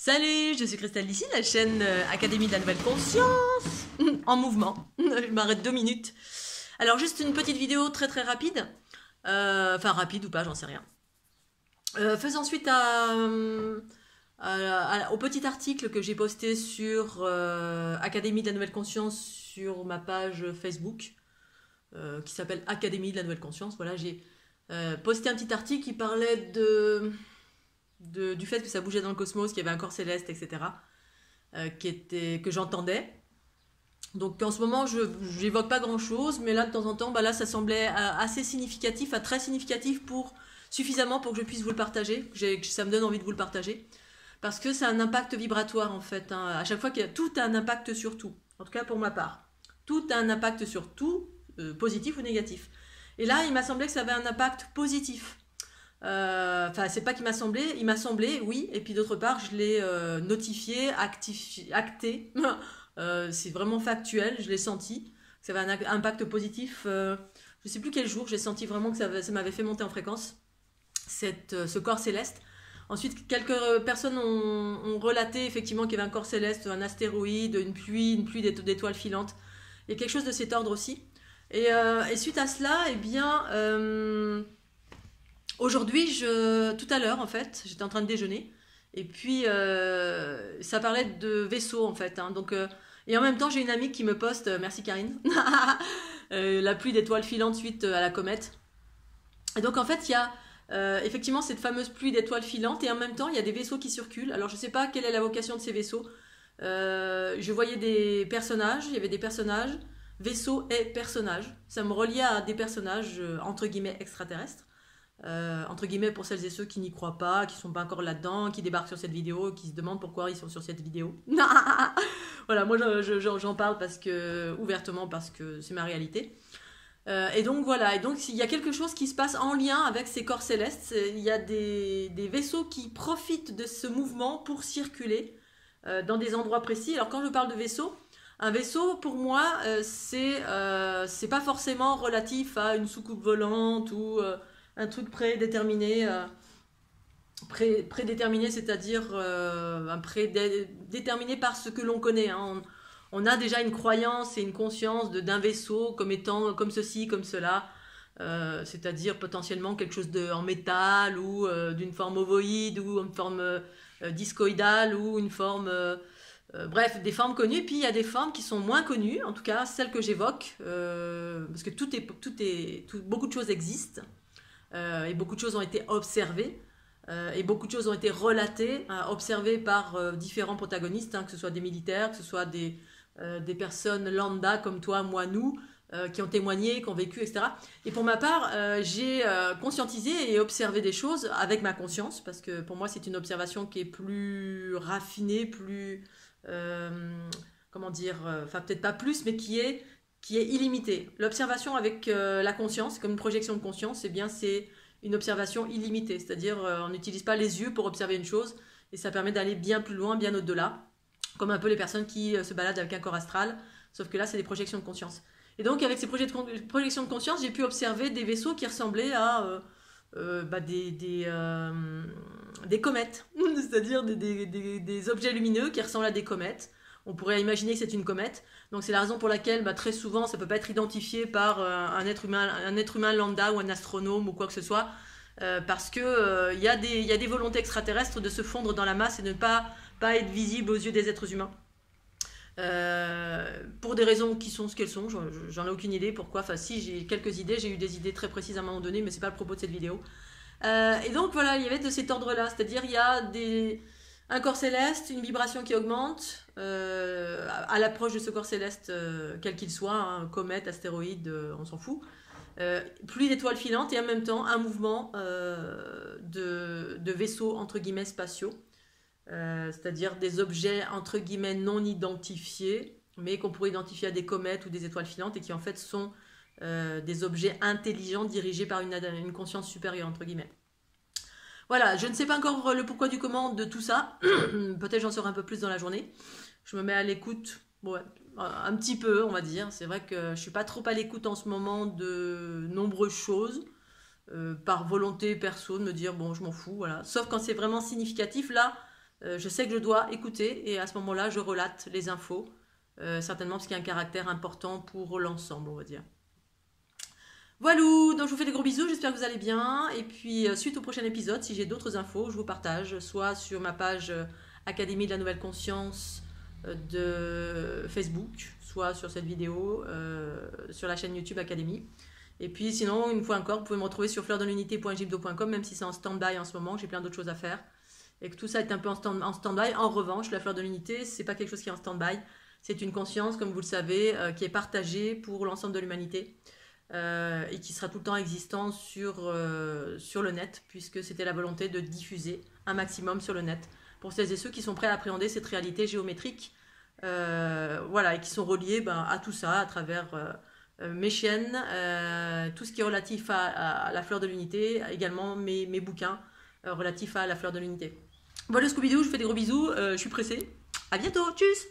Salut, je suis Christelle d'ici, la chaîne Académie de la Nouvelle Conscience, en mouvement. Je m'arrête 2 minutes. Alors juste une petite vidéo très rapide, enfin rapide ou pas, j'en sais rien. Faisant suite au petit article que j'ai posté sur Académie de la Nouvelle Conscience sur ma page Facebook, qui s'appelle Académie de la Nouvelle Conscience. Voilà, j'ai posté un petit article qui parlait du fait que ça bougeait dans le cosmos, qu'il y avait un corps céleste, etc., que j'entendais. Donc en ce moment, je n'évoque pas grand-chose, mais là, de temps en temps, là, ça semblait assez significatif, très significatif suffisamment pour que je puisse vous le partager, que ça me donne envie de vous le partager. Parce que c'est un impact vibratoire, en fait. À chaque fois, tout a un impact sur tout. En tout cas, pour ma part. Tout a un impact sur tout, positif ou négatif. Et là, il m'a semblé que ça avait un impact positif. Enfin, c'est pas qu'il m'a semblé, il m'a semblé, oui, et puis d'autre part, je l'ai notifié, acté, c'est vraiment factuel, je l'ai senti, ça avait un impact positif, je sais plus quel jour, j'ai senti vraiment que ça m'avait fait monter en fréquence, ce corps céleste. Ensuite, quelques personnes ont relaté effectivement qu'il y avait un corps céleste, un astéroïde, une pluie d'étoiles filantes, il y a quelque chose de cet ordre aussi. Et suite à cela, eh bien... aujourd'hui, tout à l'heure, en fait, j'étais en train de déjeuner, et puis ça parlait de vaisseaux, en fait. Donc, et en même temps, j'ai une amie qui me poste, merci Karine, la pluie d'étoiles filantes suite à la comète. Et donc, en fait, il y a effectivement cette fameuse pluie d'étoiles filantes, et en même temps, il y a des vaisseaux qui circulent. Alors, je ne sais pas quelle est la vocation de ces vaisseaux. Je voyais des personnages, il y avait des personnages, vaisseaux et personnages. Ça me reliait à des personnages, entre guillemets, extraterrestres. Entre guillemets pour celles et ceux qui n'y croient pas, qui sont pas encore là-dedans, qui débarquent sur cette vidéo, qui se demandent pourquoi ils sont sur cette vidéo. Voilà, moi j'en parle ouvertement parce que c'est ma réalité. Et donc voilà, et donc il y a quelque chose qui se passe en lien avec ces corps célestes. Il y a des vaisseaux qui profitent de ce mouvement pour circuler dans des endroits précis. Alors quand je parle de vaisseau, un vaisseau, pour moi, c'est pas forcément relatif à une soucoupe volante ou un truc prédéterminé, c'est-à-dire déterminé par ce que l'on connaît. Hein. On a déjà une croyance et une conscience d'un vaisseau comme étant comme ceci, comme cela, c'est-à-dire potentiellement quelque chose en métal ou d'une forme ovoïde ou une forme discoïdale ou une forme... bref, des formes connues, puis il y a des formes qui sont moins connues, en tout cas celles que j'évoque, parce que beaucoup de choses existent. Et beaucoup de choses ont été observées et beaucoup de choses ont été relatées, observées par différents protagonistes, hein, que ce soit des militaires, que ce soit des personnes lambda comme toi, moi, nous, qui ont témoigné, qui ont vécu, etc. Et pour ma part, j'ai conscientisé et observé des choses avec ma conscience, parce que pour moi c'est une observation qui est plus raffinée, plus... comment dire, enfin peut-être pas plus, mais qui est illimitée. L'observation avec la conscience, comme une projection de conscience, eh bien c'est une observation illimitée, c'est-à-dire on n'utilise pas les yeux pour observer une chose, et ça permet d'aller bien plus loin, bien au-delà, comme un peu les personnes qui se baladent avec un corps astral, sauf que là c'est des projections de conscience. Et donc avec ces projections de conscience, j'ai pu observer des vaisseaux qui ressemblaient à des comètes, c'est-à-dire des objets lumineux qui ressemblent à des comètes. On pourrait imaginer que c'est une comète. Donc c'est la raison pour laquelle très souvent ça ne peut pas être identifié par un être humain lambda ou un astronome ou quoi que ce soit, parce que y a des volontés extraterrestres de se fondre dans la masse et de ne pas être visible aux yeux des êtres humains. Pour des raisons qui sont ce qu'elles sont, j'en ai aucune idée pourquoi. Enfin si, j'ai quelques idées, j'ai eu des idées très précises à un moment donné, mais c'est pas le propos de cette vidéo. Et donc voilà, il y avait de cet ordre-là, c'est-à-dire il y a un corps céleste, une vibration qui augmente à l'approche de ce corps céleste, quel qu'il soit, hein, comète, astéroïde, on s'en fout. Pluie d'étoiles filantes et en même temps un mouvement de vaisseaux entre guillemets spatiaux, c'est-à-dire des objets entre guillemets non identifiés, mais qu'on pourrait identifier à des comètes ou des étoiles filantes et qui en fait sont des objets intelligents dirigés par une conscience supérieure entre guillemets. Voilà, je ne sais pas encore le pourquoi du comment de tout ça. Peut-être j'en saurai un peu plus dans la journée. Je me mets à l'écoute, ouais, un petit peu, on va dire. C'est vrai que je ne suis pas trop à l'écoute en ce moment de nombreuses choses, par volonté perso, de me dire, bon, je m'en fous, voilà. Sauf quand c'est vraiment significatif, là, je sais que je dois écouter et à ce moment-là, je relate les infos, certainement parce qu'il y a un caractère important pour l'ensemble, on va dire. Voilà, donc je vous fais des gros bisous, j'espère que vous allez bien. Et puis, suite au prochain épisode, si j'ai d'autres infos, je vous partage, soit sur ma page Académie de la Nouvelle Conscience de Facebook, soit sur cette vidéo, sur la chaîne YouTube Académie. Et puis sinon, une fois encore, vous pouvez me retrouver sur fleurdelunité.gibdo.com, même si c'est en stand-by en ce moment, j'ai plein d'autres choses à faire. Et que tout ça est un peu en stand-by. En revanche, la fleur de l'unité, c'est pas quelque chose qui est en stand-by. C'est une conscience, comme vous le savez, qui est partagée pour l'ensemble de l'humanité. Et qui sera tout le temps existant sur le net, puisque c'était la volonté de diffuser un maximum sur le net. Pour celles et ceux qui sont prêts à appréhender cette réalité géométrique, voilà, et qui sont reliés à tout ça, à travers mes chaînes, tout ce qui est relatif à la fleur de l'unité, également mes bouquins relatifs à la fleur de l'unité. Voilà Scooby-Doo, je vous fais des gros bisous, je suis pressée. À bientôt, tchuss!